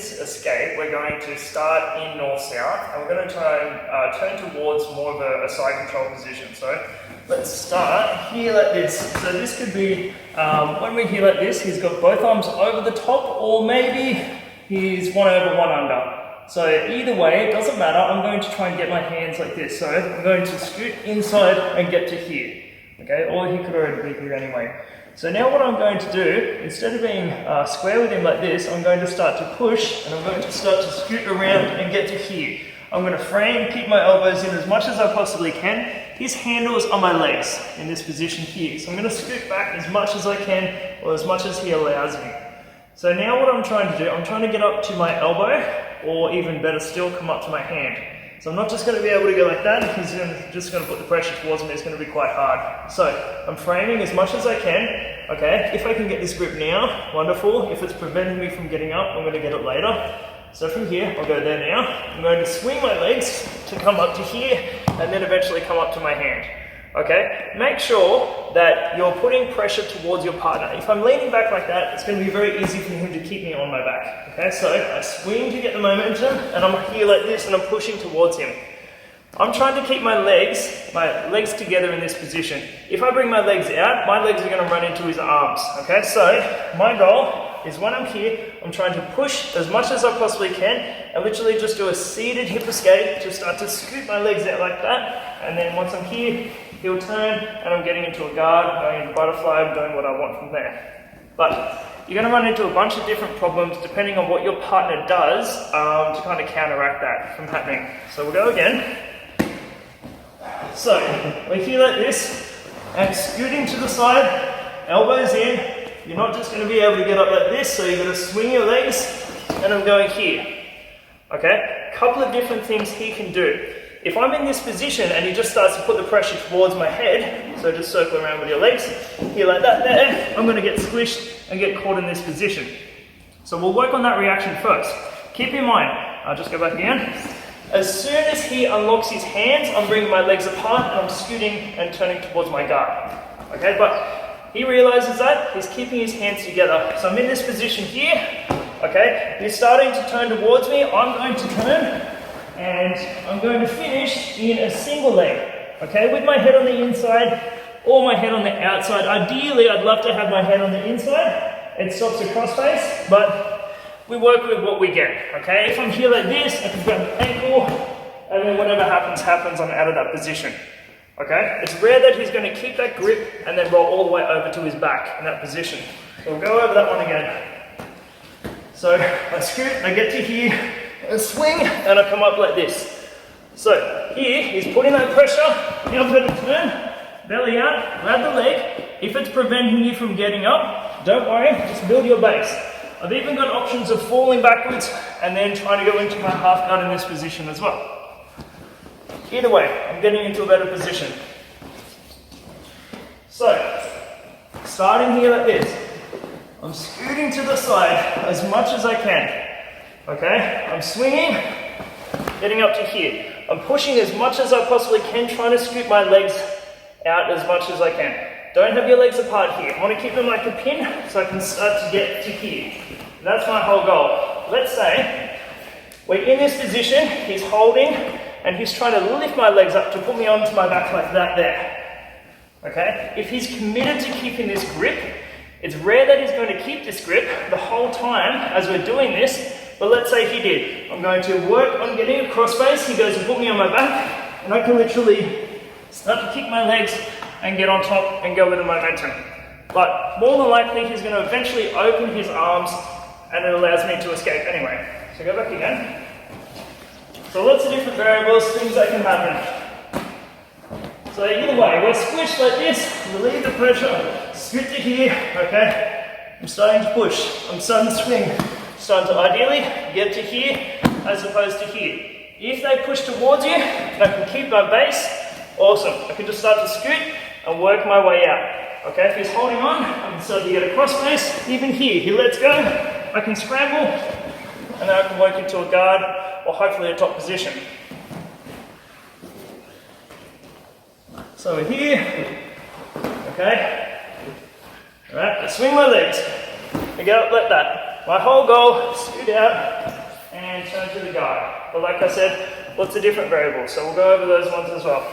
this escape, we're going to start in north-south, and we're going to try and turn towards more of a side control position. So let's start here like this. So this could be, when we're here like this, he's got both arms over the top, or maybe he's one over, one under. So either way, it doesn't matter. I'm going to try and get my hands like this. So I'm going to scoot inside and get to here. Okay, or he could already be here anyway. So now what I'm going to do, instead of being square with him like this, I'm going to start to push, and I'm going to start to scoot around and get to here. I'm going to frame, keep my elbows in as much as I possibly can. His handles are my legs in this position here. So I'm going to scoot back as much as I can, or as much as he allows me. So now what I'm trying to do, I'm trying to get up to my elbow, or even better still, come up to my hand. So I'm not just going to be able to go like that, he's just going to put the pressure towards me, it's going to be quite hard. So I'm framing as much as I can, okay? If I can get this grip now, wonderful. If it's preventing me from getting up, I'm going to get it later. So from here, I'll go there now. I'm going to swing my legs to come up to here, and then eventually come up to my hand. Okay, make sure that you're putting pressure towards your partner. If I'm leaning back like that, it's going to be very easy for him to keep me on my back. Okay, so I swing to get the momentum, and I'm here like this, and I'm pushing towards him. I'm trying to keep my legs together in this position. If I bring my legs out, my legs are going to run into his arms. Okay, so my goal is when I'm here, I'm trying to push as much as I possibly can, and literally just do a seated hip escape, just start to scoot my legs out like that, and then once I'm here, he'll turn, and I'm getting into a guard, going into butterfly, doing what I want from there. But you're going to run into a bunch of different problems depending on what your partner does to kind of counteract that from happening. So we'll go again. So we're here like this, and scooting to the side, elbows in. You're not just going to be able to get up like this, so you're going to swing your legs, and I'm going here. Okay? A couple of different things he can do. If I'm in this position and he just starts to put the pressure towards my head, so just circle around with your legs, here like that there, I'm going to get squished and get caught in this position. So we'll work on that reaction first. Keep in mind, I'll just go back again. As soon as he unlocks his hands, I'm bringing my legs apart and I'm scooting and turning towards my guard. Okay, but he realizes that, he's keeping his hands together. So I'm in this position here, okay, he's starting to turn towards me, I'm going to turn, and I'm going to finish in a single leg, okay, with my head on the inside or my head on the outside. Ideally, I'd love to have my head on the inside. It stops the crossface, but we work with what we get, okay? If I'm here like this, I can grab the ankle, and then whatever happens, I'm out of that position, okay? It's rare that he's going to keep that grip and then roll all the way over to his back in that position. So we'll go over that one again. So I scoot, I get to here, I swing, and I come up like this. So here, he's putting that pressure, now I'm going to turn, belly out, grab the leg. If it's preventing you from getting up, don't worry, just build your base. I've even got options of falling backwards and then trying to go into my half guard in this position as well. Either way, I'm getting into a better position. So, starting here like this, I'm scooting to the side as much as I can. Okay, I'm swinging, getting up to here. I'm pushing as much as I possibly can, trying to scoot my legs out as much as I can. Don't have your legs apart here. I want to keep them like a pin so I can start to get to here. That's my whole goal. Let's say we're in this position, he's holding, and he's trying to lift my legs up to put me onto my back like that there. Okay? If he's committed to keeping this grip, it's rare that he's going to keep this grip the whole time as we're doing this, but let's say he did. I'm going to work on getting a crossface, he goes to put me on my back, and I can literally start to kick my legs and get on top and go with the momentum. But more than likely, he's going to eventually open his arms, and it allows me to escape anyway. So go back again. So lots of different variables, things that can happen. So either way, we're squished like this, relieve the pressure, scoot to here, okay? I'm starting to push, I'm starting to swing, starting to ideally get to here as opposed to here. If they push towards you, and I can keep my base, awesome. I can just start to scoot and work my way out. Okay, if he's holding on, I can start to get a crossface. Even here, he lets go, I can scramble, and then I can work into a guard or hopefully a top position. So we're here, okay, alright, I swing my legs, I get up like that. My whole goal, scoot out and turn to the guard. But like I said, lots of different variables, so we'll go over those ones as well.